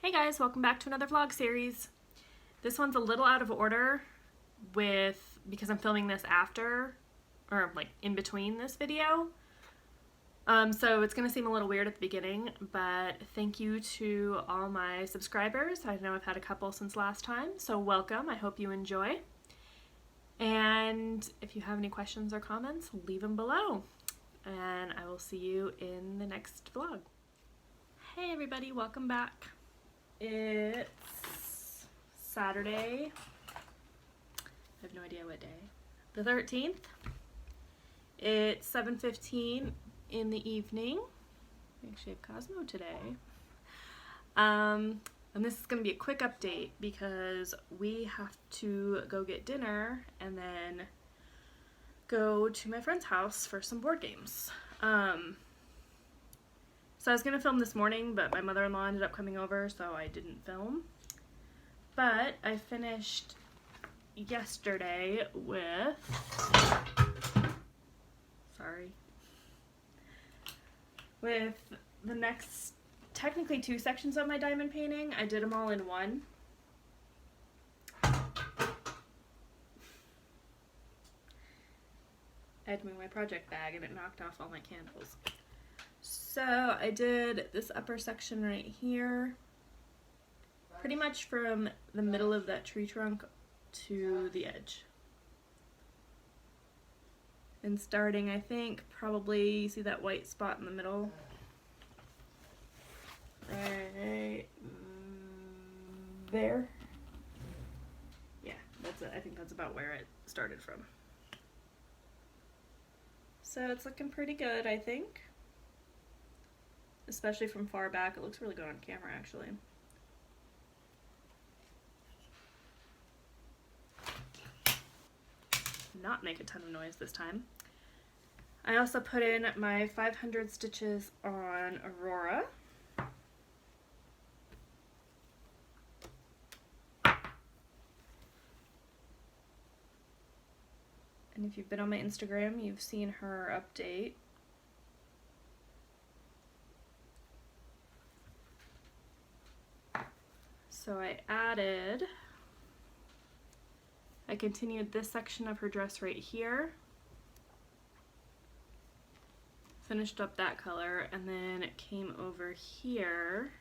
Hey guys, welcome back to another vlog series. This one's a little out of order because I'm filming this after, or like in between this video. So it's gonna seem a little weird at the beginning, but thank you to all my subscribers. I know I've had a couple since last time, so welcome. I hope you enjoy. And if you have any questions or comments, leave them below. And I will see you in the next vlog. Hey everybody, welcome back. It's Saturday, I have no idea what day, the 13th. It's 7:15 in the evening. I actually have Cosmo today. And this is going to be a quick update because we have to go get dinner and then go to my friend's house for some board games. So I was going to film this morning, but my mother-in-law ended up coming over, so I didn't film. But I finished yesterday with, with the next, technically 2 sections of my diamond painting. I did them all in one. I had to move my project bag and it knocked off all my candles. So I did this upper section right here, pretty much from the middle of that tree trunk to the edge. And starting, I think, probably, you see that white spot in the middle? Right there. Yeah, that's it. I think that's about where it started from. So it's looking pretty good, I think. Especially from far back. It looks really good on camera, actually. Not make a ton of noise this time. I also put in my 500 stitches on Aurora. And if you've been on my Instagram, you've seen her update. So I continued this section of her dress right here, finished up that color, and then it came over here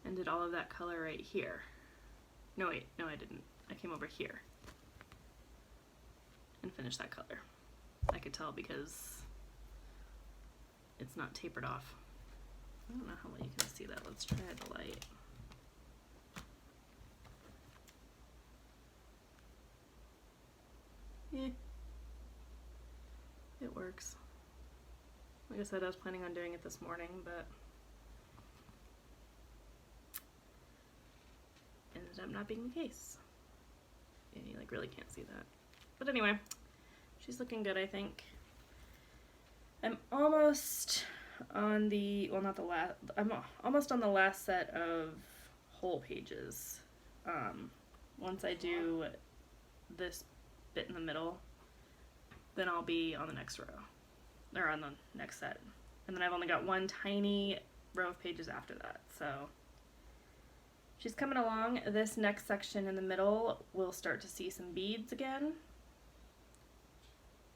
and did all of that color right here. No wait, no I didn't. I came over here and finished that color. I could tell because it's not tapered off. I don't know how well you can see that. Let's try the light. Eh, it works. Like I said, I was planning on doing it this morning, but ended up not being the case. And you like really can't see that. But anyway, she's looking good, I think. I'm almost on the, well, not the last, I'm almost on the last set of whole pages. Once I do this bit in the middle, then I'll be on the next row, or on the next set. And then I've only got one tiny row of pages after that, so she's coming along. This next section in the middle, we'll start to see some beads again.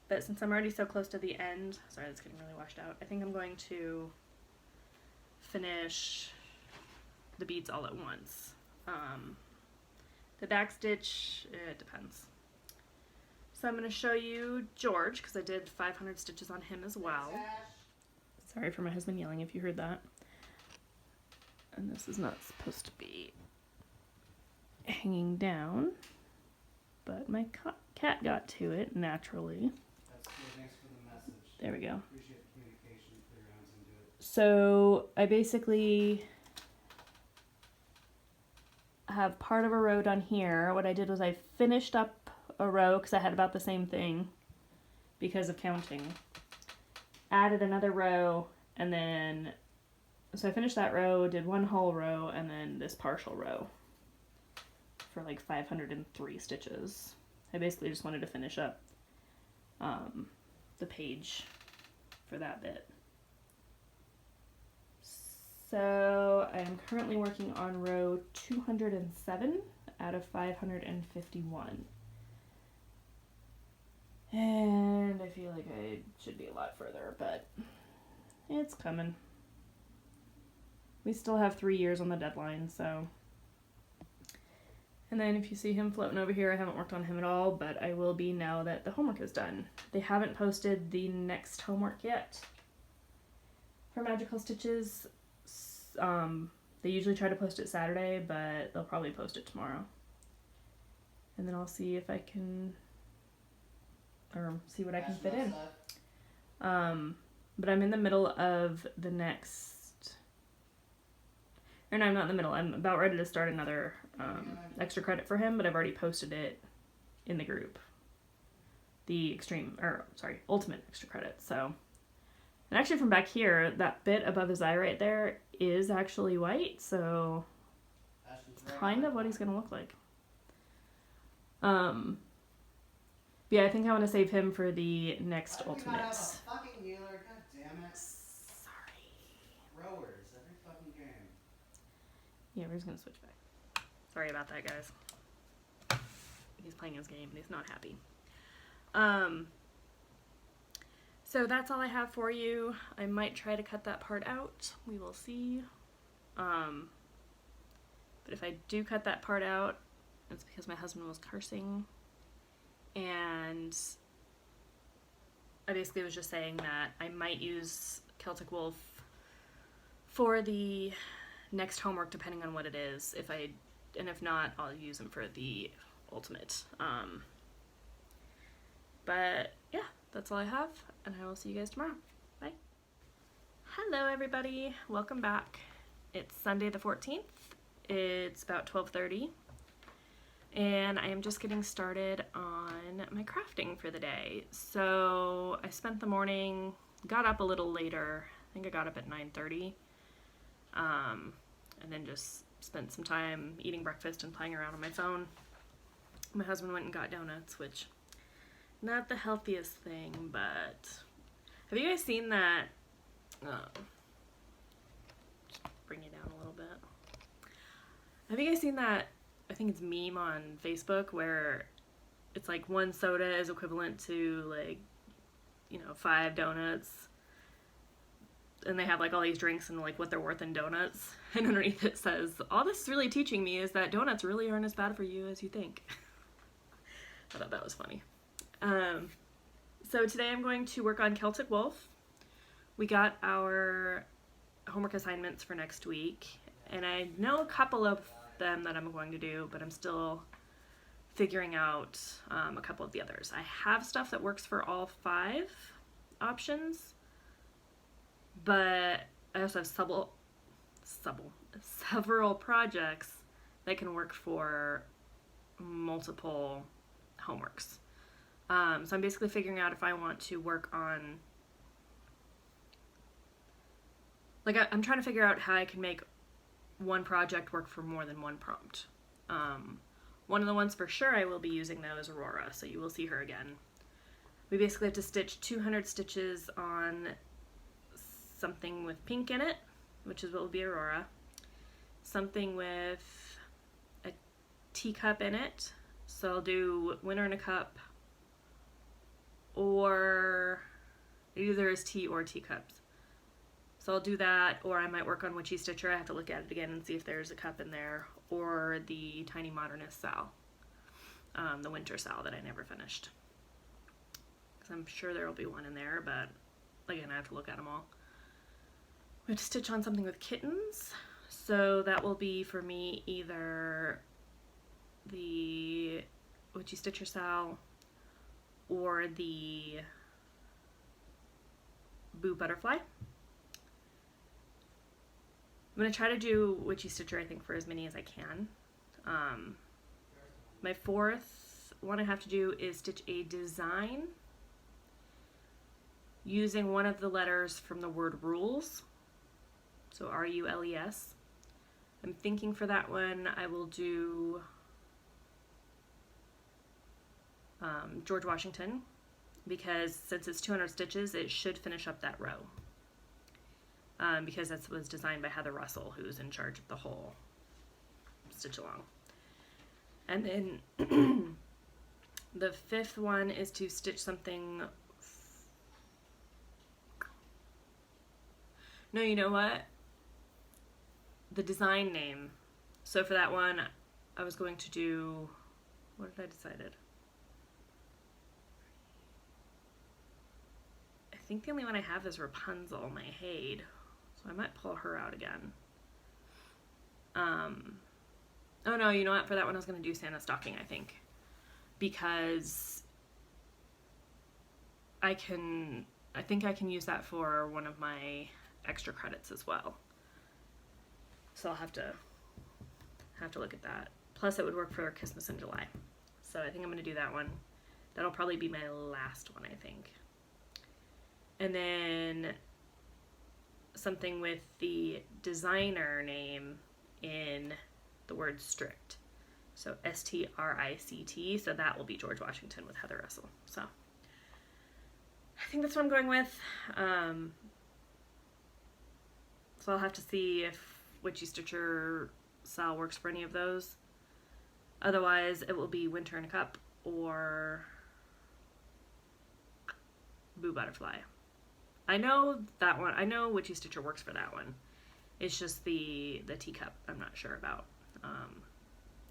But since I'm already so close to the end, sorry, that's getting really washed out, I think I'm going to finish the beads all at once. The back stitch, it depends. So I'm going to show you George, because I did 500 stitches on him as well. Sorry for my husband yelling if you heard that. And this is not supposed to be hanging down, but my cat got to it naturally. That's good. Thanks for the message. There we go. Appreciate the communication. Play around and do it. So I basically have part of a row done here. What I did was I finished up a row because I had about the same thing because of counting. Added another row, and then so I finished that row, did one whole row, and then this partial row for like 503 stitches. I basically just wanted to finish up the page for that bit. So I am currently working on row 207 out of 551. And I feel like I should be a lot further, but it's coming. We still have 3 years on the deadline, so. And then if you see him floating over here, I haven't worked on him at all, but I will be now that the homework is done. They haven't posted the next homework yet for Magical Stitches. They usually try to post it Saturday, but they'll probably post it tomorrow. And then I'll see if I can, or see what I can fit in. But I'm in the middle of the next, or no, I'm not in the middle. I'm about ready to start another extra credit for him, but I've already posted it in the group. The ultimate extra credit. So, and actually from back here, that bit above his eye right there is actually white, so it's kind of what he's gonna look like. Yeah, I think I want to save him for the next ultimates. Fucking Mueller, god damn it. Sorry. Rowers, every fucking game. Yeah, we're just gonna switch back. Sorry about that, guys. He's playing his game and he's not happy. So that's all I have for you. I might try to cut that part out. We will see. But if I do cut that part out, it's because my husband was cursing. And I basically was just saying that I might use Celtic Wolf for the next homework, depending on what it is. If not, I'll use him for the ultimate. But yeah, that's all I have, and I will see you guys tomorrow. Bye. Hello, everybody. Welcome back. It's Sunday the 14th. It's about 12:30. And I am just getting started on my crafting for the day. So I spent the morning, got up a little later. I think I got up at 9:30. And then just spent some time eating breakfast and playing around on my phone. My husband went and got donuts, which not the healthiest thing, but have you guys seen that? Just bring you down a little bit. Have you guys seen that? I think it's meme on Facebook where it's like one soda is equivalent to 5 donuts, and they have like all these drinks and like what they're worth in donuts, and underneath it says, all this is really teaching me is that donuts really aren't as bad for you as you think. I thought that was funny. So today I'm going to work on Celtic Wolf. We got our homework assignments for next week, and I know a couple of them that I'm going to do, but I'm still figuring out a couple of the others. I have stuff that works for all 5 options, but I also have several projects that can work for multiple homeworks. So I'm basically figuring out if I want to work on, I'm trying to figure out how I can make one project work for more than one prompt. One of the ones for sure I will be using though is Aurora, so you will see her again. We basically have to stitch 200 stitches on something with pink in it, which is what will be Aurora. Something with a teacup in it, so I'll do Winter in a Cup, or either is tea or teacups. So I'll do that, or I might work on Witchy Stitcher. I have to look at it again and see if there's a cup in there, or the Tiny Modernist Sal, the Winter Sal that I never finished. Because I'm sure there will be one in there, but again, I have to look at them all. We have to stitch on something with kittens, so that will be for me either the Witchy Stitcher Sal or the Boo Butterfly. I'm going to try to do Witchy Stitcher, I think, for as many as I can. My 4th one I have to do is stitch a design using one of the letters from the word rules. So R-U-L-E-S. I'm thinking for that one I will do George Washington, because since it's 200 stitches, it should finish up that row. because that was designed by Heather Russell, who's in charge of the whole stitch along. And then the fifth one is to stitch something. No, you know what? The design name. So for that one, I was going to do, what did I decide? I think the only one I have is Rapunzel, my Haid. So I might pull her out again. Oh no, you know what? For that one I was going to do Santa Stocking, I think. Because I think I can use that for one of my extra credits as well. So I'll have to look at that. Plus it would work for Christmas in July. So I think I'm going to do that one. That'll probably be my last one, I think. And then something with the designer name in the word strict. So S-T-R-I-C-T. So that will be George Washington with Heather Russell. So I think that's what I'm going with. So I'll have to see if Witchy Stitcher Sal works for any of those. Otherwise, it will be Winter in a Cup or Boo Butterfly. I know that one. I know Witchy Stitcher works for that one. It's just the teacup I'm not sure about.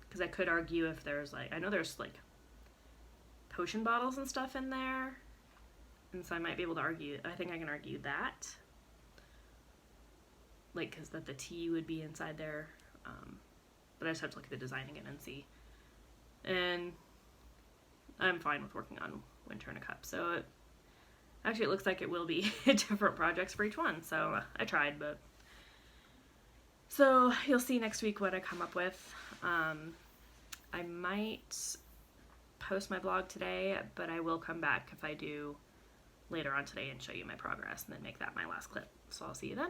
Because I could argue if there's I know there's potion bottles and stuff in there. And so I might be able to argue, I think I can argue that. Because that the tea would be inside there. But I just have to look at the design again and see. And I'm fine with working on Winter in a Cup. So actually it looks like it will be different projects for each one. So I tried, but. So you'll see next week what I come up with. I might post my blog today, but I will come back if I do later on today and show you my progress and then make that my last clip. So I'll see you then.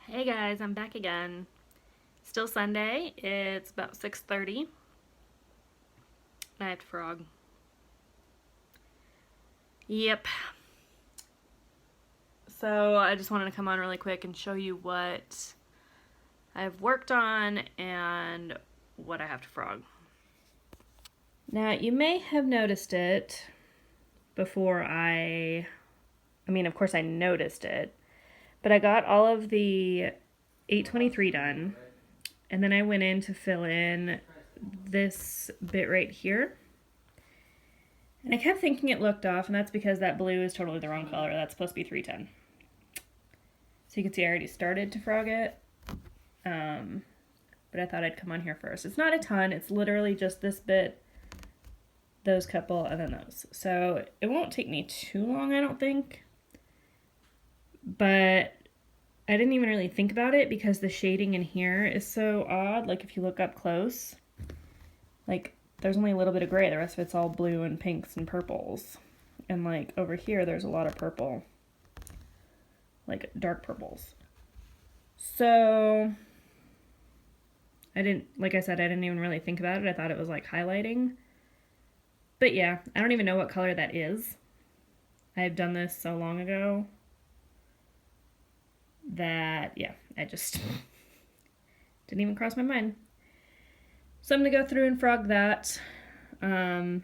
Hey guys, I'm back again. Still Sunday. It's about 6:30. I have to frog. Yep. So I just wanted to come on really quick and show you what I've worked on and what I have to frog. Now you may have noticed it before I mean, of course I noticed it, but I got all of the 823 done, and then I went in to fill in this bit right here. And I kept thinking it looked off, and that's because that blue is totally the wrong color. That's supposed to be 310. So you can see I already started to frog it. But I thought I'd come on here first. It's not a ton. It's literally just this bit, those couple, and then those. So it won't take me too long, I don't think. But I didn't even really think about it because the shading in here is so odd. If you look up close, there's only a little bit of gray. The rest of it's all blue and pinks and purples. And over here, there's a lot of purple. Dark purples. So I didn't even really think about it. I thought it was highlighting. But yeah, I don't even know what color that is. I've done this so long ago that, yeah, I just didn't even cross my mind. So I'm going to go through and frog that, and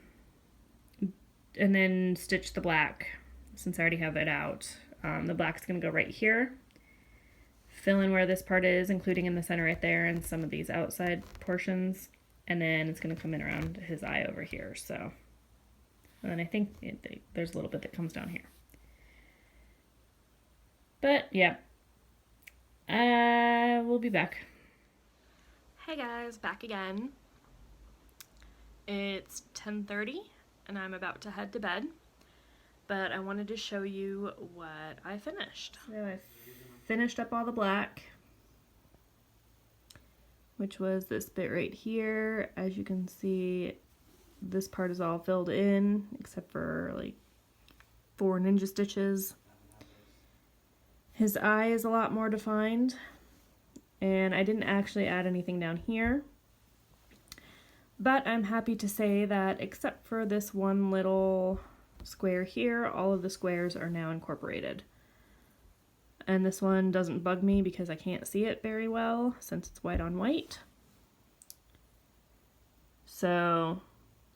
then stitch the black, since I already have it out. The black's going to go right here, fill in where this part is, including in the center right there, and some of these outside portions, and then it's going to come in around his eye over here, so. And then I think there's a little bit that comes down here. But, yeah. I will be back. Hey guys, back again. It's 10:30 and I'm about to head to bed, but I wanted to show you what I finished. So I finished up all the black, which was this bit right here. As you can see, this part is all filled in except for 4 ninja stitches. His eye is a lot more defined, and I didn't actually add anything down here, but I'm happy to say that except for this one little square here, all of the squares are now incorporated. And this one doesn't bug me because I can't see it very well since it's white on white. So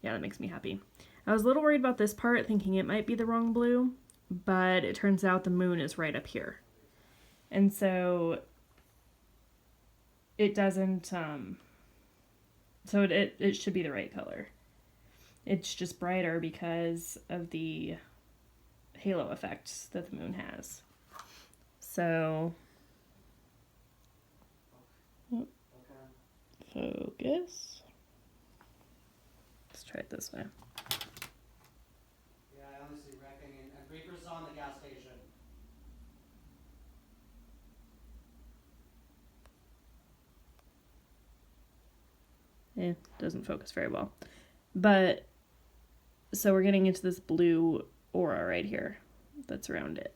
yeah, that makes me happy. I was a little worried about this part, thinking it might be the wrong blue, but it turns out the moon is right up here. And so it doesn't, so it should be the right color. It's just brighter because of the halo effect that the moon has. So, focus. Let's try it this way. Yeah, I honestly reckon, and Creeper's on the gas station. Doesn't focus very well. But, so we're getting into this blue aura right here that's around it.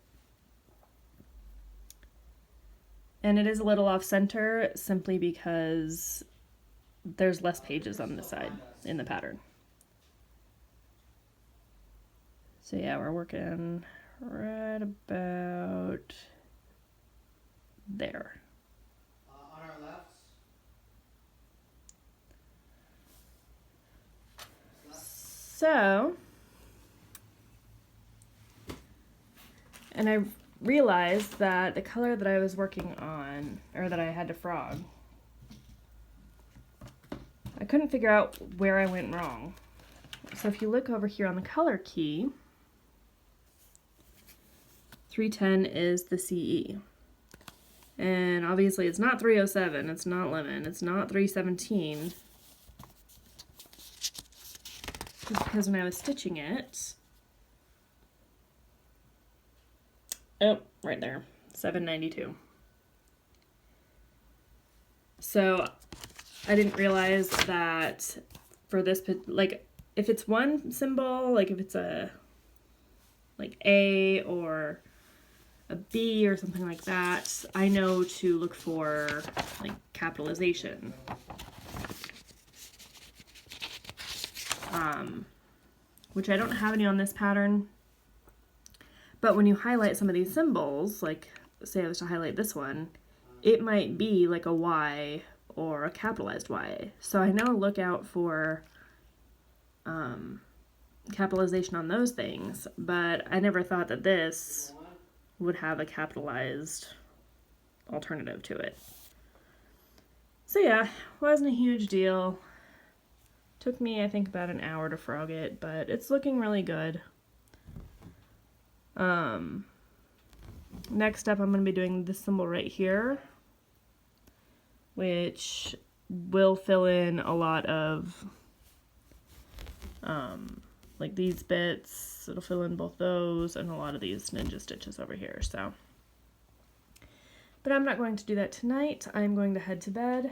And it is a little off center simply because there's less pages on this side in the pattern. So yeah, we're working right about there. On our left. So, and I realized that the color that I was working on, or that I had to frog, I couldn't figure out where I went wrong. So if you look over here on the color key, 310 is the CE. And obviously it's not 307, it's not lemon, it's not 317. Because when I was stitching it, oh, right there, 792. So I didn't realize that for this, like, if it's one symbol, like if it's a, like A or a B or something like that, I know to look for, like, capitalization. Which I don't have any on this pattern. But when you highlight some of these symbols, like, say I was to highlight this one, it might be like a Y or a capitalized Y. So I know to look out for capitalization on those things, but I never thought that this would have a capitalized alternative to it. So yeah, wasn't a huge deal. Took me, I think, about an hour to frog it, but it's looking really good. Next up, I'm going to be doing this symbol right here, which will fill in a lot of, like these bits. It'll fill in both those and a lot of these ninja stitches over here, so. But I'm not going to do that tonight. I'm going to head to bed.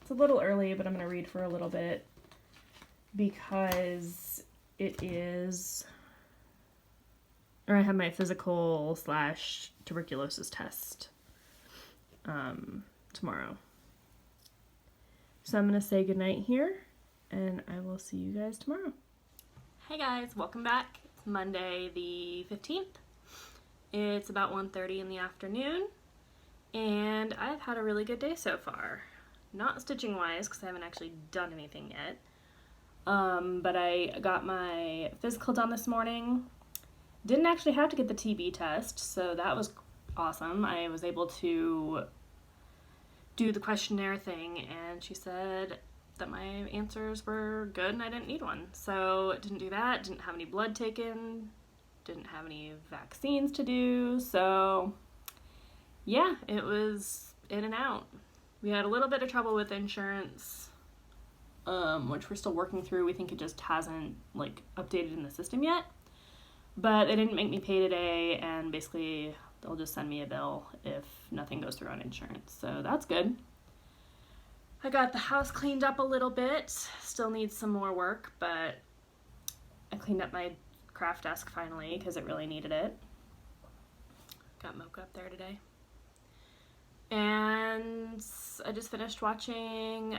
It's a little early, but I'm going to read for a little bit, because it is, or I have my physical / tuberculosis test tomorrow. So I'm going to say goodnight here, and I will see you guys tomorrow. Hey guys, welcome back. It's Monday the 15th. It's about 1:30 in the afternoon, and I've had a really good day so far. Not stitching wise, because I haven't actually done anything yet. But I got my physical done this morning. Didn't actually have to get the TB test, so that was awesome. I was able to do the questionnaire thing, and she said that my answers were good and I didn't need one. So didn't do that, didn't have any blood taken, didn't have any vaccines to do, so yeah, it was in and out. We had a little bit of trouble with insurance, which we're still working through. We think it just hasn't, like, updated in the system yet. But they didn't make me pay today, and basically they'll just send me a bill if nothing goes through on insurance. So that's good. I got the house cleaned up a little bit. Still needs some more work, but I cleaned up my craft desk finally because it really needed it. Got Mocha up there today. And I just finished watching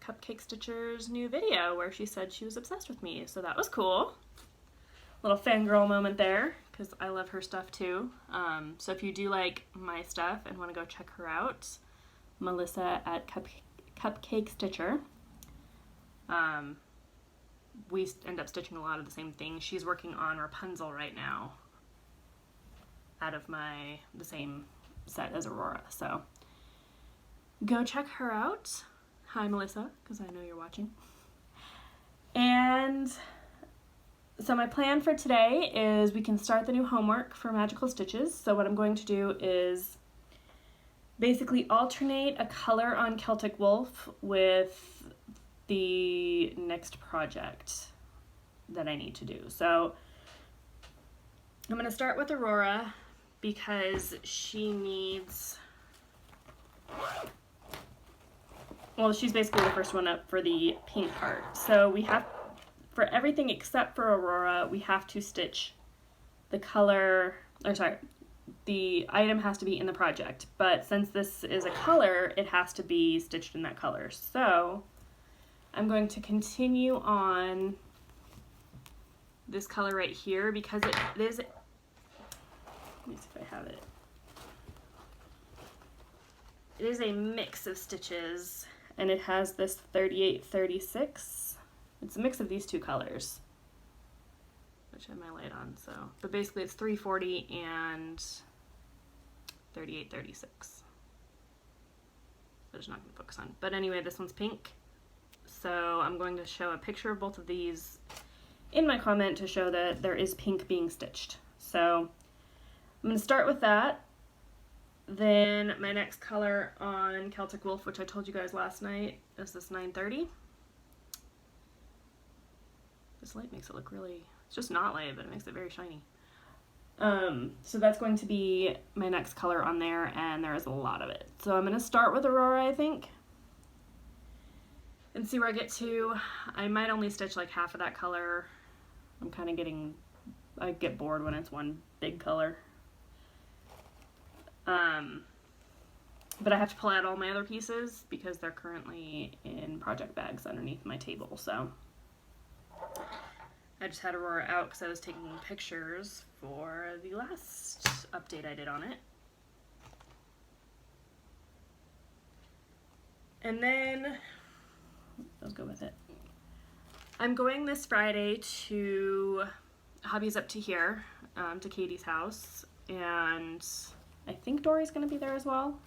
Cupcake Stitcher's new video where she said she was obsessed with me, so that was cool. Little fangirl moment there, because I love her stuff too. So if you do like my stuff and want to go check her out, Melissa at Cupcake Stitcher. We end up stitching a lot of the same things. She's working on Rapunzel right now out of the same set as Aurora. So go check her out. Hi, Melissa, because I know you're watching. And so my plan for today is we can start the new homework for Magical Stitches. So what I'm going to do is basically alternate a color on Celtic Wolf with the next project that I need to do. So I'm going to start with Aurora because she needs, well, she's basically the first one up for the pink part. So we have, for everything except for Aurora, we have to stitch the color, or sorry, the item has to be in the project. But since this is a color, it has to be stitched in that color. So I'm going to continue on this color right here because it is, let me see if I have it. It is a mix of stitches and it has this 38-36. It's a mix of these two colors, which I have my light on, so. But basically it's 340 and 38-36. But it's not going to focus on. But anyway, this one's pink. So I'm going to show a picture of both of these in my comment to show that there is pink being stitched. So I'm going to start with that. Then my next color on Celtic Wolf, which I told you guys last night, is this 930. This light makes it look really, it's just not light, but it makes it very shiny. So that's going to be my next color on there, and there is a lot of it. So I'm going to start with Aurora, I think, and see where I get to. I might only stitch like half of that color. I'm kind of getting, I get bored when it's one big color. But I have to pull out all my other pieces because they're currently in project bags underneath my table, so. I just had Aurora out because I was taking pictures for the last update I did on it. And then, let's go with it. I'm going this Friday to Hobbies Up to Here, to Katie's house, and I think Dory's going to be there as well.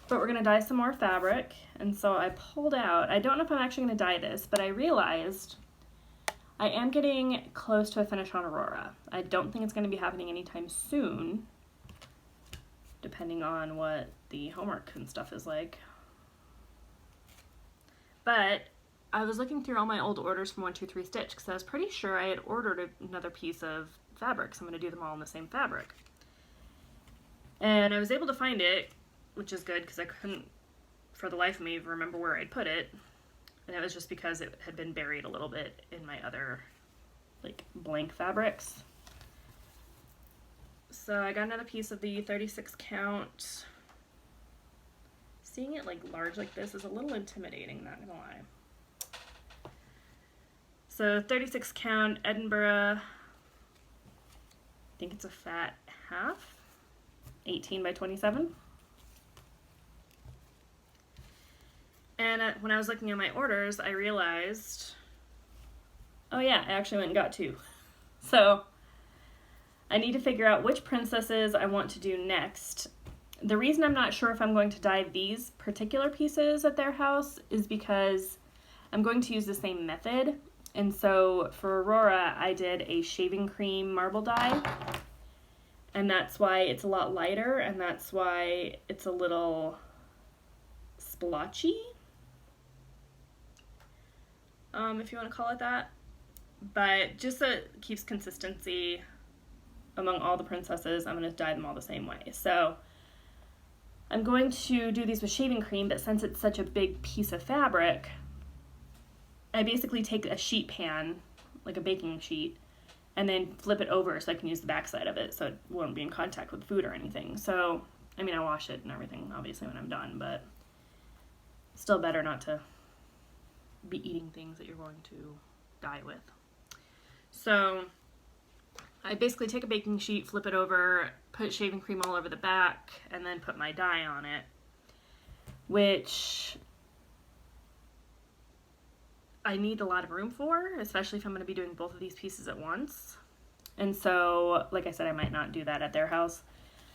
But we're going to dye some more fabric, and so I pulled out, I don't know if I'm actually going to dye this, but I realized I am getting close to a finish on Aurora. I don't think it's going to be happening anytime soon, depending on what the homework and stuff is like. But I was looking through all my old orders from 123 Stitch because I was pretty sure I had ordered another piece of fabric, so I'm going to do them all in the same fabric. And I was able to find it, which is good because I couldn't, for the life of me, remember where I'd put it. And it was just because it had been buried a little bit in my other, like, blank fabrics. So I got another piece of the 36 count. Seeing it, like, large like this is a little intimidating, not gonna lie. So 36 count Edinburgh, I think it's a fat half, 18 by 27. And when I was looking at my orders, I realized, oh yeah, I actually went and got two. So I need to figure out which princesses I want to do next. The reason I'm not sure if I'm going to dye these particular pieces at their house is because I'm going to use the same method. And so for Aurora, I did a shaving cream marble dye. And that's why it's a lot lighter, and that's why it's a little splotchy, if you want to call it that. But just so it keeps consistency among all the princesses, I'm going to dye them all the same way. So I'm going to do these with shaving cream, but since it's such a big piece of fabric, I basically take a sheet pan, like a baking sheet, and then flip it over so I can use the backside of it so it won't be in contact with food or anything. So, I mean, I wash it and everything, obviously, when I'm done, but still better not to be eating things that you're going to dye with. So, I basically take a baking sheet, flip it over, put shaving cream all over the back, and then put my dye on it, which I need a lot of room for, especially if I'm going to be doing both of these pieces at once. And so, like I said, I might not do that at their house.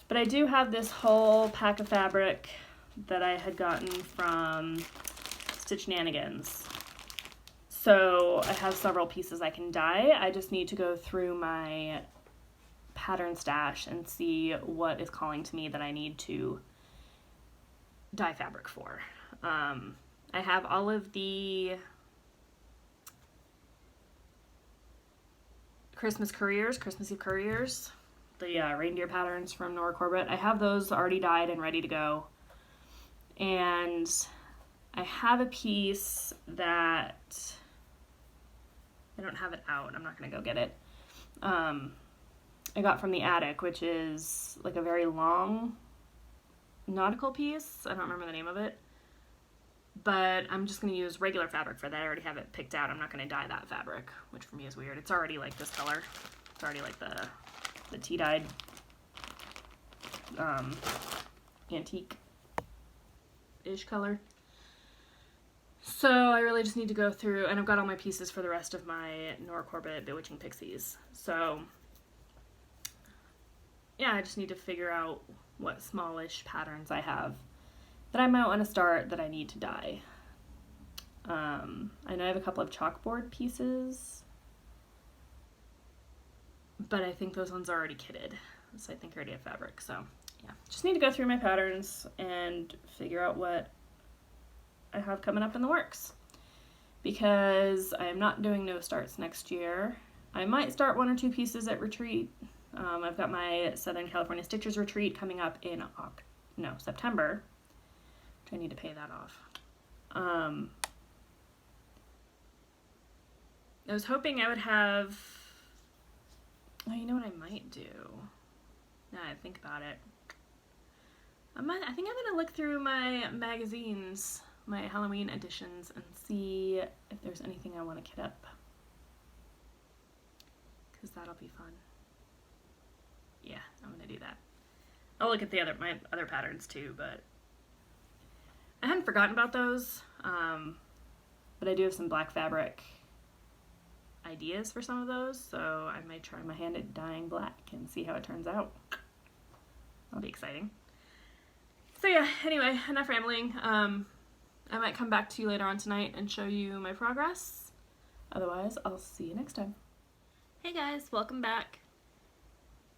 But I do have this whole pack of fabric that I had gotten from Stitchnanigans. So I have several pieces I can dye. I just need to go through my pattern stash and see what is calling to me that I need to dye fabric for. I have all of the Christmas Eve couriers, the reindeer patterns from Nora Corbett. I have those already dyed and ready to go. And I have a piece that I don't have it out. I'm not going to go get it. I got from the attic, which is like a very long nautical piece. I don't remember the name of it. But I'm just going to use regular fabric for that. I already have it picked out. I'm not going to dye that fabric, which for me is weird. It's already like this color. It's already like the tea-dyed antique-ish color. So I really just need to go through, and I've got all my pieces for the rest of my Nora Corbett Bewitching Pixies. So yeah, I just need to figure out what smallish patterns I have that I might want to start that I need to dye. I know I have a couple of chalkboard pieces, but I think those ones are already kitted, so I think I already have fabric. So yeah, just need to go through my patterns and figure out what I have coming up in the works, because I am not doing no starts next year. I might start 1 or 2 pieces at retreat. I've got my Southern California Stitchers retreat coming up in September, which I need to pay that off. I was hoping I would have, you know what I might do? Now I think about it. I think I'm gonna look through my magazines, my Halloween editions, and see if there's anything I want to kit up, because that'll be fun. Yeah, I'm gonna do that. I'll look at my other patterns too, but I hadn't forgotten about those. But I do have some black fabric ideas for some of those, so I might try my hand at dyeing black and see how it turns out. That'll be exciting. So yeah, anyway, enough rambling. I might come back to you later on tonight and show you my progress. Otherwise, I'll see you next time. Hey guys, welcome back.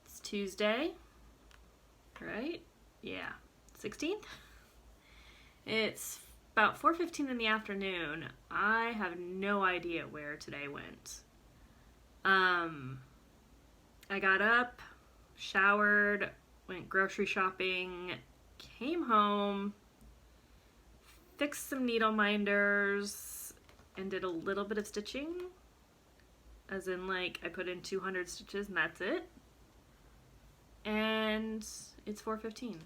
It's Tuesday, right? Yeah, 16th? It's about 4:15 in the afternoon. I have no idea where today went. I got up, showered, went grocery shopping, came home, fixed some needle minders, and did a little bit of stitching. As in, like, I put in 200 stitches and that's it. And it's 4:15.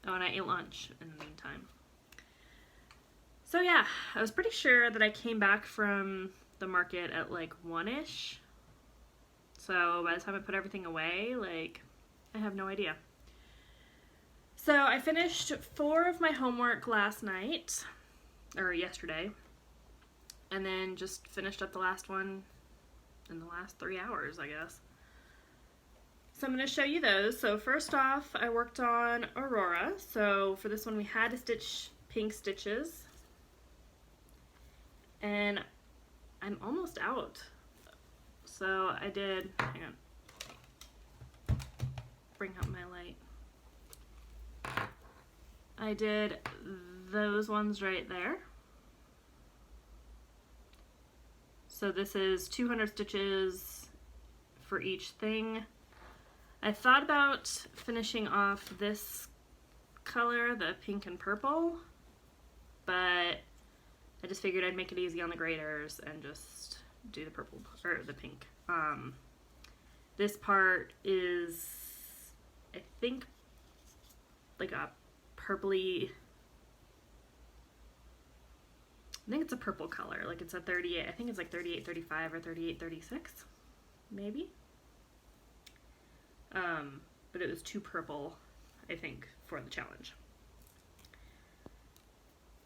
Oh, and I ate lunch in the meantime. So yeah, I was pretty sure that I came back from the market at like 1-ish. So by the time I put everything away, like, I have no idea. So I finished 4 of my homework last night, or yesterday, and then just finished up the last one in the last 3 hours, I guess. So I'm going to show you those. So first off, I worked on Aurora. So for this one, we had to stitch pink stitches. And I'm almost out. So I did, hang on, bring up my light. I did those ones right there. So this is 200 stitches for each thing. I thought about finishing off this color, the pink and purple, but I just figured I'd make it easy on the graders and just do the purple, or the pink. This part is, I think, like a purpley, I think it's a purple color, like it's a 38, I think it's like 38, 35 or 38, 36, maybe? but it was too purple, I think, for the challenge.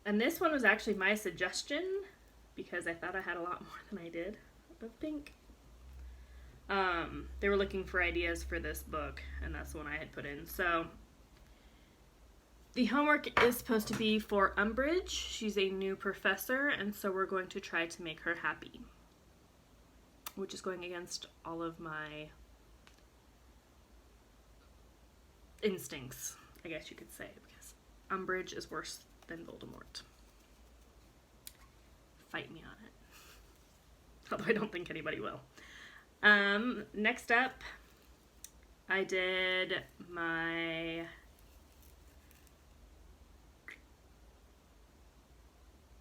And this one was actually my suggestion because I thought I had a lot more than I did of pink. They were looking for ideas for this book, and that's the one I had put in. So the homework is supposed to be for Umbridge. She's a new professor, and so we're going to try to make her happy, which is going against all of my instincts, I guess you could say, because Umbridge is worse than Voldemort. Fight me on it. Although I don't think anybody will. Next up, I did my...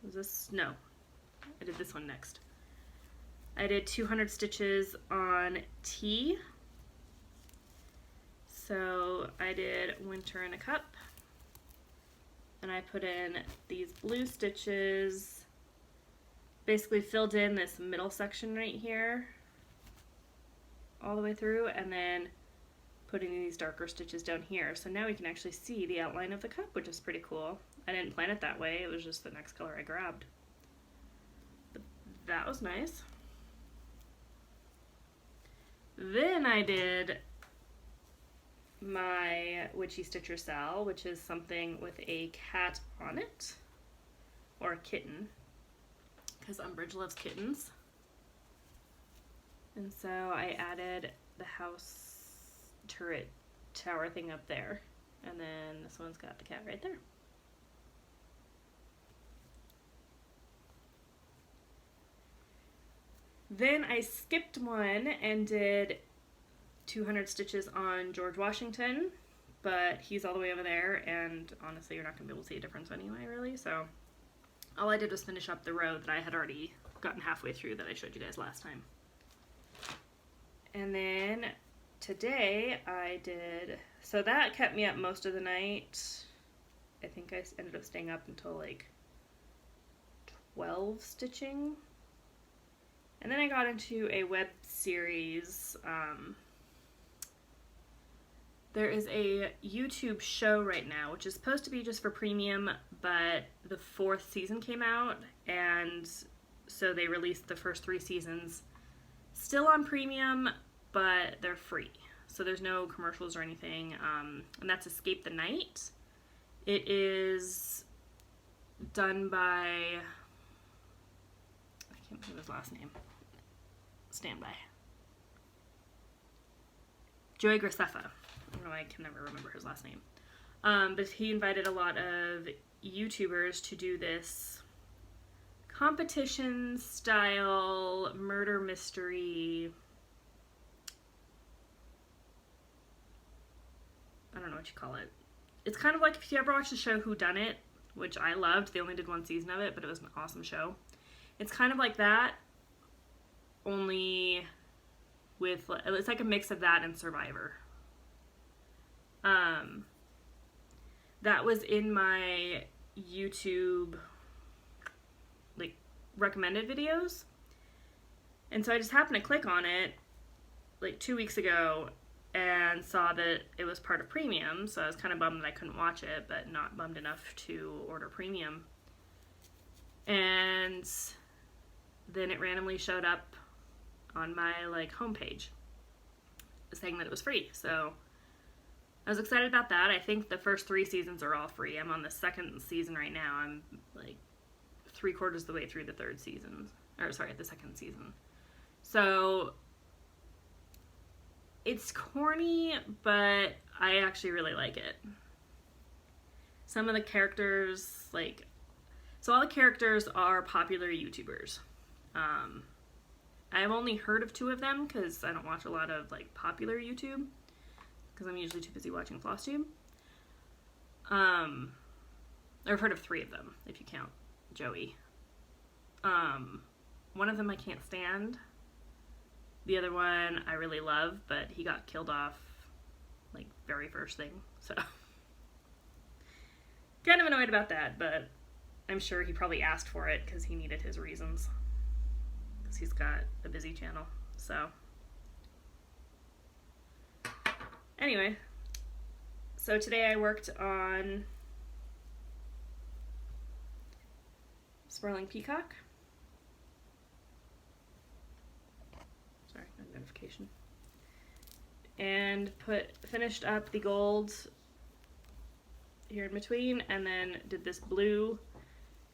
Was this? No. I did this one next. I did 200 stitches on Tea. So I did Winter in a Cup. And I put in these blue stitches. Basically filled in this middle section right here. All the way through. And then putting these darker stitches down here. So now we can actually see the outline of the cup, which is pretty cool. I didn't plan it that way. It was just the next color I grabbed. But that was nice. Then I did my Witchy Stitcher Sal, which is something with a cat on it. Or a kitten. Because Umbridge loves kittens. And so I added the house turret tower thing up there. And then this one's got the cat right there. Then I skipped one and did 200 stitches on George Washington, but he's all the way over there, and honestly you're not going to be able to see a difference anyway, really, so all I did was finish up the row that I had already gotten halfway through that I showed you guys last time. And then today I did, so that kept me up most of the night. I think I ended up staying up until like 12 stitching. And then I got into a web series. There is a YouTube show right now, which is supposed to be just for premium, but the 4th season came out, and so they released the first 3 seasons. Still on premium, but they're free. So there's no commercials or anything, and that's Escape the Night. It is done by... I can't think of his last name. Stand by. Joey Graceffa. I don't know, I can never remember his last name. But he invited a lot of YouTubers to do this competition style murder mystery. I don't know what you call it. It's kind of like if you ever watched the show Who Done It, which I loved. They only did 1 season of it, but it was an awesome show. It's kind of like that, only with, it's like a mix of that and Survivor. That was in my YouTube, like, recommended videos. And so I just happened to click on it, like, 2 weeks ago, and saw that it was part of premium, so I was kind of bummed that I couldn't watch it, but not bummed enough to order premium. And then it randomly showed up on my, like, homepage saying that it was free, so I was excited about that. I think the first 3 seasons are all free. I'm on the 2nd season right now. I'm like 3/4 of the way through the 3rd season, or sorry, the 2nd season. So it's corny, but I actually really like it. Some of the characters, like, so all the characters are popular YouTubers. I've only heard of 2 of them because I don't watch a lot of, like, popular YouTube because I'm usually too busy watching Flosstube. I've heard of 3 of them, if you count Joey. One of them I can't stand. The other one I really love, but he got killed off, like, very first thing, so. Kind of annoyed about that, but I'm sure he probably asked for it because he needed his reasons. Because he's got a busy channel, so. Anyway, so today I worked on swirling peacock. Sorry, no notification. And finished up the gold here in between, and then did this blue.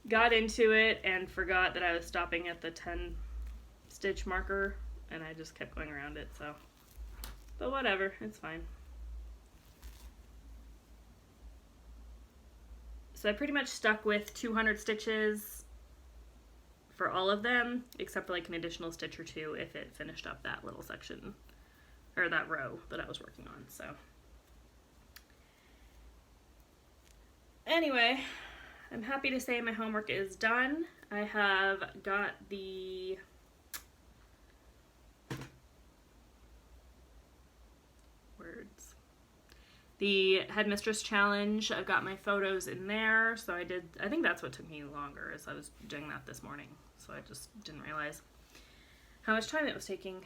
Got into it and forgot that I was stopping at the 10 stitch marker, and I just kept going around it, so. But whatever, it's fine. So I pretty much stuck with 200 stitches for all of them, except for like an additional stitch or two if it finished up that little section, or that row that I was working on, so. Anyway, I'm happy to say my homework is done. I have got the Headmistress Challenge. I've got my photos in there, so I think that's what took me longer, is I was doing that this morning, so I just didn't realize how much time it was taking.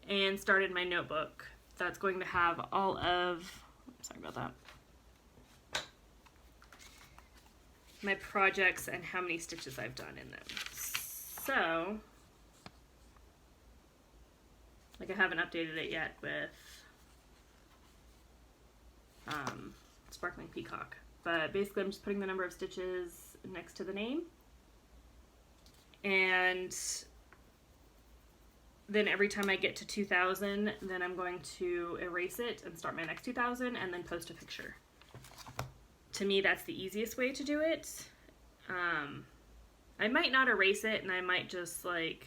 And started my notebook. That's going to have all of, sorry about that, my projects and how many stitches I've done in them. So, like, I haven't updated it yet with Sparkling Peacock, but basically I'm just putting the number of stitches next to the name, and then every time I get to 2,000, then I'm going to erase it and start my next 2,000 and then post a picture. To me, that's the easiest way to do it. I might not erase it, and I might just like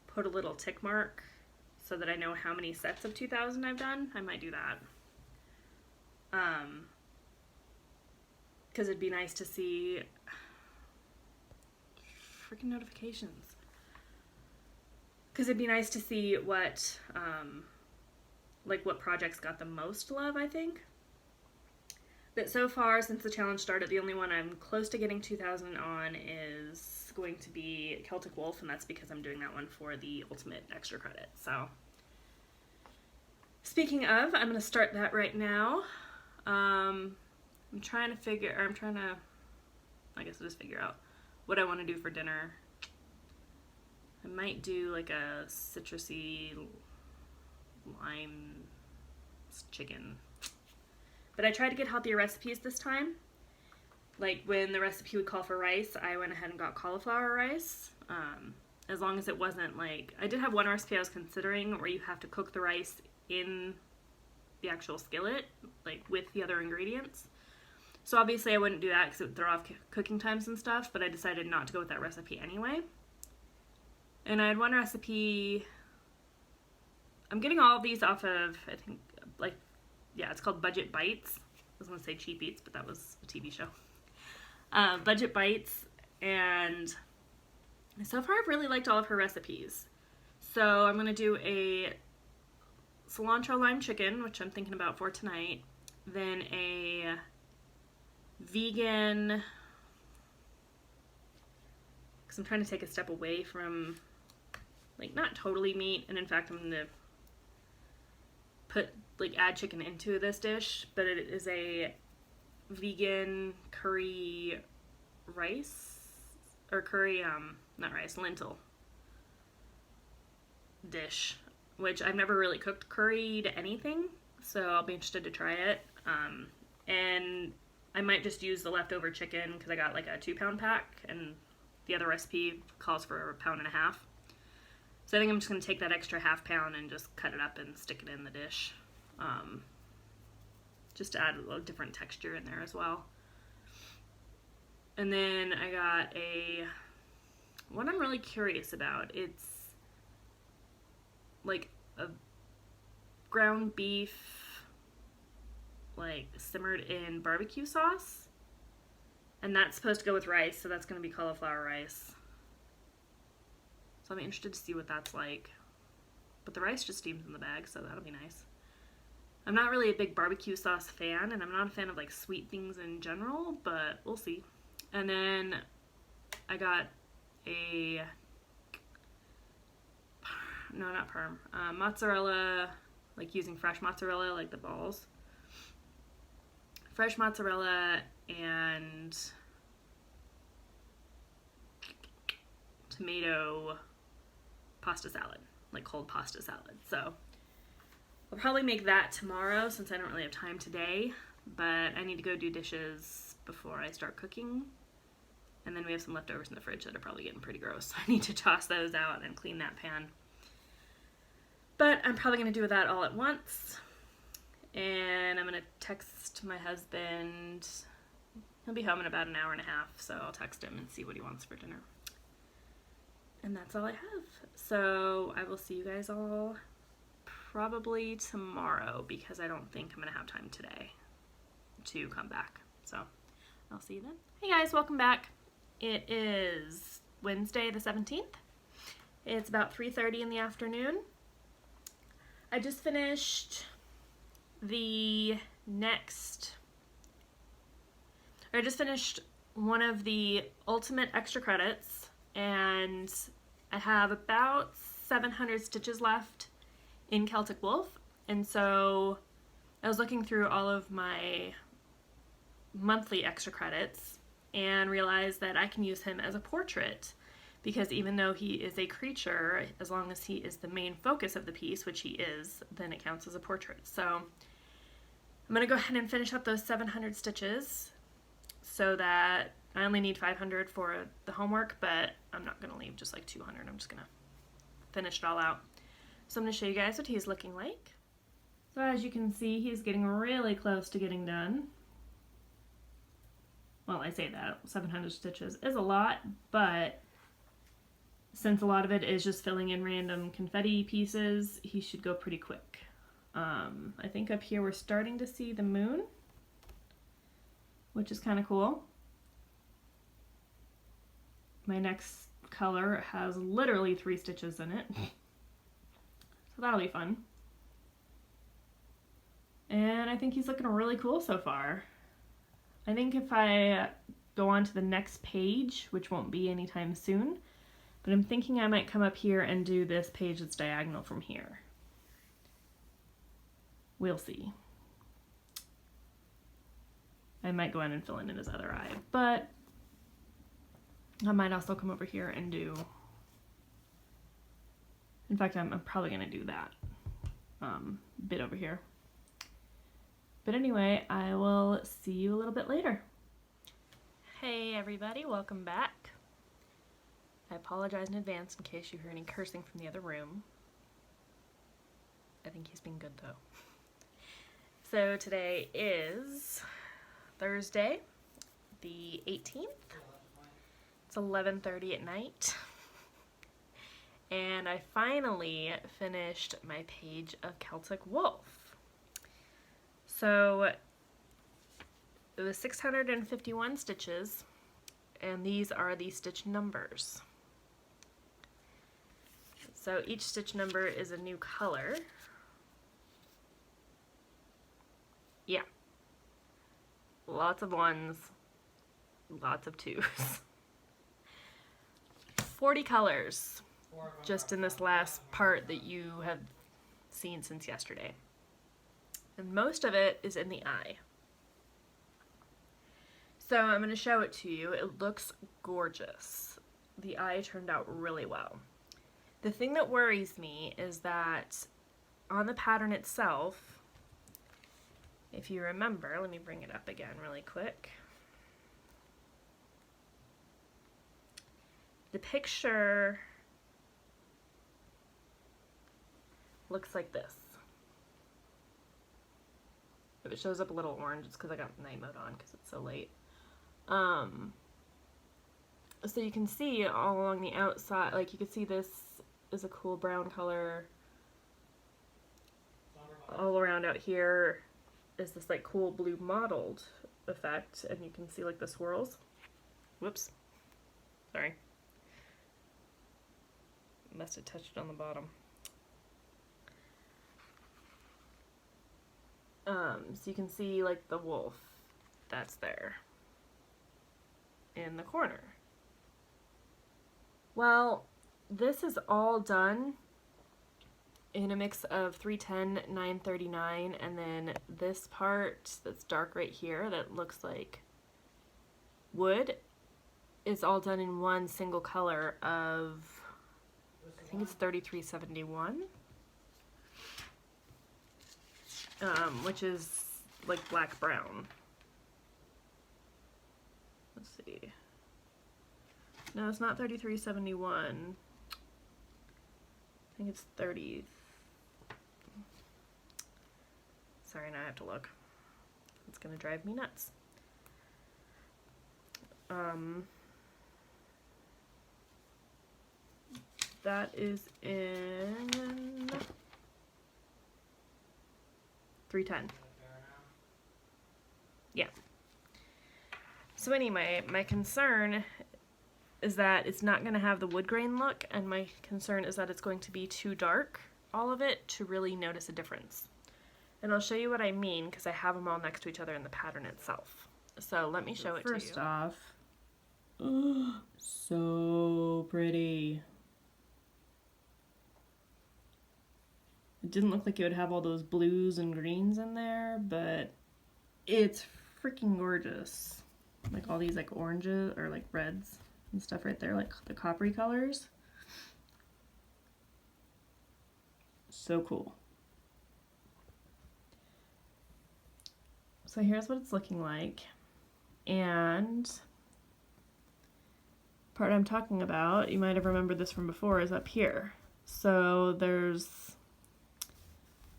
put a little tick mark so that I know how many sets of 2,000 I've done. I might do that. Because it'd be nice to see freaking notifications. Because it'd be nice to see what, like what projects got the most love, I think. But so far, since the challenge started, the only one I'm close to getting 2,000 on is going to be Celtic Wolf, and that's because I'm doing that one for the ultimate extra credit. So, speaking of, I'm going to start that right now. I'm trying to figure out what I want to do for dinner. I might do like a citrusy lime chicken. But I tried to get healthier recipes this time. Like when the recipe would call for rice, I went ahead and got cauliflower rice. As long as it wasn't like, I did have one recipe I was considering where you have to cook the rice in the actual skillet, like with the other ingredients. So obviously I wouldn't do that because it would throw off cooking times and stuff, but I decided not to go with that recipe anyway. And I had one recipe, I'm getting all of these off of, I think, like, yeah, it's called Budget Bites. I was going to say Cheap Eats, but that was a TV show. Budget Bites, and so far I've really liked all of her recipes. So I'm going to do a cilantro lime chicken, which I'm thinking about for tonight. Then a vegan, because I'm trying to take a step away from, like, not totally meat, and in fact I'm going to add chicken into this dish, but it is a vegan curry rice, or curry, not rice, lentil dish, which I've never really cooked curried anything, so I'll be interested to try it. And I might just use the leftover chicken because I got like a 2-pound pack, and the other recipe calls for a 1.5 pounds. So I think I'm just going to take that extra 1/2 pound and just cut it up and stick it in the dish. Just to add a little different texture in there as well. And then I got one I'm really curious about. It's like a ground beef, like simmered in barbecue sauce. And that's supposed to go with rice, so that's going to be cauliflower rice. So I'm interested to see what that's like. But the rice just steams in the bag, so that'll be nice. I'm not really a big barbecue sauce fan, and I'm not a fan of like sweet things in general, but we'll see. And then I got no, not perm, mozzarella, like using fresh mozzarella, like the balls. Fresh mozzarella and tomato pasta salad, like cold pasta salad. So I'll probably make that tomorrow since I don't really have time today, but I need to go do dishes before I start cooking. And then we have some leftovers in the fridge that are probably getting pretty gross. So I need to toss those out and clean that pan. But I'm probably going to do that all at once. And I'm going to text my husband. He'll be home in about an hour and a half, so I'll text him and see what he wants for dinner. And that's all I have. So I will see you guys all probably tomorrow because I don't think I'm going to have time today to come back. So I'll see you then. Hey guys, welcome back. It is Wednesday the 17th. It's about 3:30 in the afternoon. I just finished one of the ultimate extra credits, and I have about 700 stitches left in Celtic Wolf. And so I was looking through all of my monthly extra credits and realized that I can use him as a portrait, because even though he is a creature, as long as he is the main focus of the piece, which he is, then it counts as a portrait. So I'm going to go ahead and finish up those 700 stitches so that I only need 500 for the homework, but I'm not going to leave just like 200. I'm just going to finish it all out. So I'm going to show you guys what he's looking like. So as you can see, he's getting really close to getting done. Well, I say that, 700 stitches is a lot, but since a lot of it is just filling in random confetti pieces, he should go pretty quick. I think up here we're starting to see the moon, which is kind of cool. My next color has literally 3 stitches in it, so that'll be fun. And I think he's looking really cool so far. I think if I go on to the next page, which won't be anytime soon, but I'm thinking I might come up here and do this page that's diagonal from here. We'll see. I might go in and fill in his other eye, but I might also come over here and do, in fact, I'm probably going to do that bit over here. But anyway, I will see you a little bit later. Hey everybody, welcome back. I apologize in advance in case you hear any cursing from the other room. I think he's been good though. So today is Thursday, the 18th. It's 11:30 at night. And I finally finished my page of Celtic Wolf. So it was 651 stitches, and these are the stitch numbers. So each stitch number is a new color. Yeah. Lots of ones, lots of twos. 40 colors just in this last part that you have seen since yesterday. And most of it is in the eye. So I'm going to show it to you. It looks gorgeous. The eye turned out really well. The thing that worries me is that on the pattern itself, if you remember, let me bring it up again really quick. The picture looks like this. If it shows up a little orange, it's because I got night mode on because it's so late. So you can see all along the outside, like you can see this is a cool brown color. All around out here is this like cool blue mottled effect, and you can see like the swirls. Whoops. Sorry. Must have touched it on the bottom. So you can see like the wolf that's there in the corner. Well, this is all done in a mix of 310, 939, and then this part that's dark right here that looks like wood is all done in one single color of, I think it's 3371, which is like black brown. Let's see. No, it's not 3371. I think it's 30. Sorry, now I have to look. It's gonna drive me nuts. That is in 310. Yeah. So anyway, my concern is that it's not going to have the wood grain look, and my concern is that it's going to be too dark, all of it, to really notice a difference. And I'll show you what I mean, because I have them all next to each other in the pattern itself. So let me show it to you. First off, so pretty. It didn't look like it would have all those blues and greens in there, but it's freaking gorgeous. Like all these like oranges or like reds and stuff right there, like the coppery colors. So cool. So here's what it's looking like. And part I'm talking about, you might have remembered this from before, is up here. So there's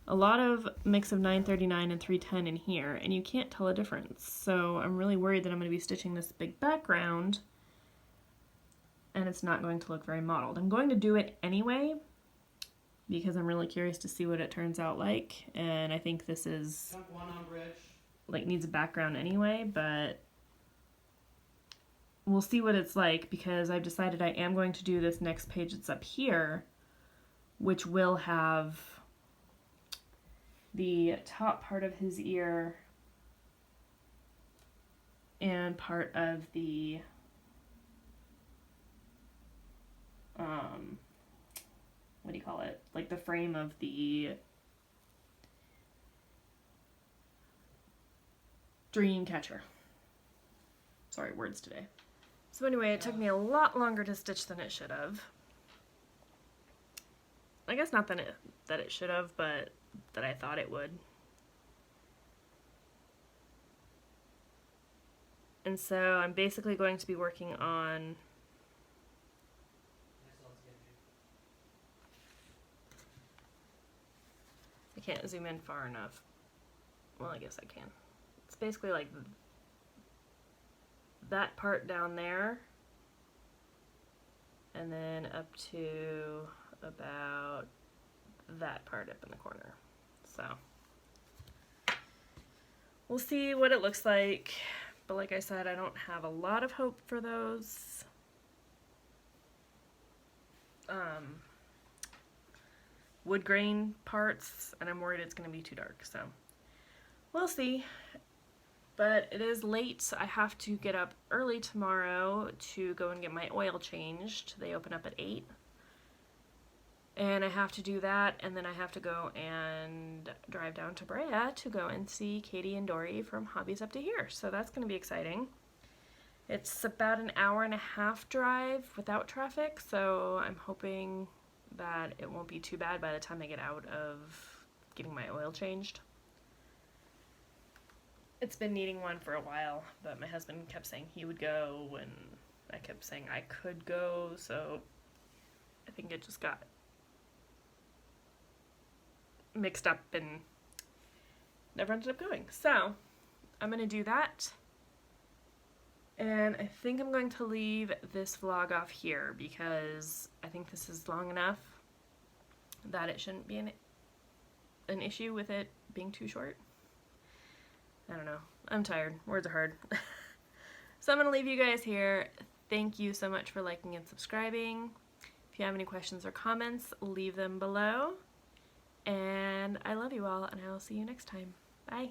a lot of mix of 939 and 310 in here, and you can't tell a difference. So I'm really worried that I'm going to be stitching this big background and it's not going to look very modeled. I'm going to do it anyway because I'm really curious to see what it turns out like, and I think this is like needs a background anyway, but we'll see what it's like because I've decided I am going to do this next page that's up here, which will have the top part of his ear and part of the what do you call it? Like the frame of the dream catcher. Sorry, words today. So anyway, it took me a lot longer to stitch than it should have. I guess not that it should have, but that I thought it would. And so I'm basically going to be working on I can't zoom in far enough. Well, I guess I can. It's basically like that part down there and then up to about that part up in the corner. So we'll see what it looks like, but like I said, I don't have a lot of hope for those wood grain parts, and I'm worried it's going to be too dark, so we'll see. But it is late. I have to get up early tomorrow to go and get my oil changed. They open up at 8. And I have to do that, and then I have to go and drive down to Brea to go and see Katie and Dory from Hobbies Up to Here. So that's going to be exciting. It's about an hour and a half drive without traffic, so I'm hoping that it won't be too bad by the time I get out of getting my oil changed. It's been needing one for a while, but my husband kept saying he would go, and I kept saying I could go, so I think it just got mixed up and never ended up going. So I'm gonna do that, and I think I'm going to leave this vlog off here because I think this is long enough that it shouldn't be an issue with it being too short. I don't know. I'm tired. Words are hard. So I'm gonna leave you guys here. Thank you so much for liking and subscribing. If you have any questions or comments, leave them below. And I love you all, and I will see you next time. Bye.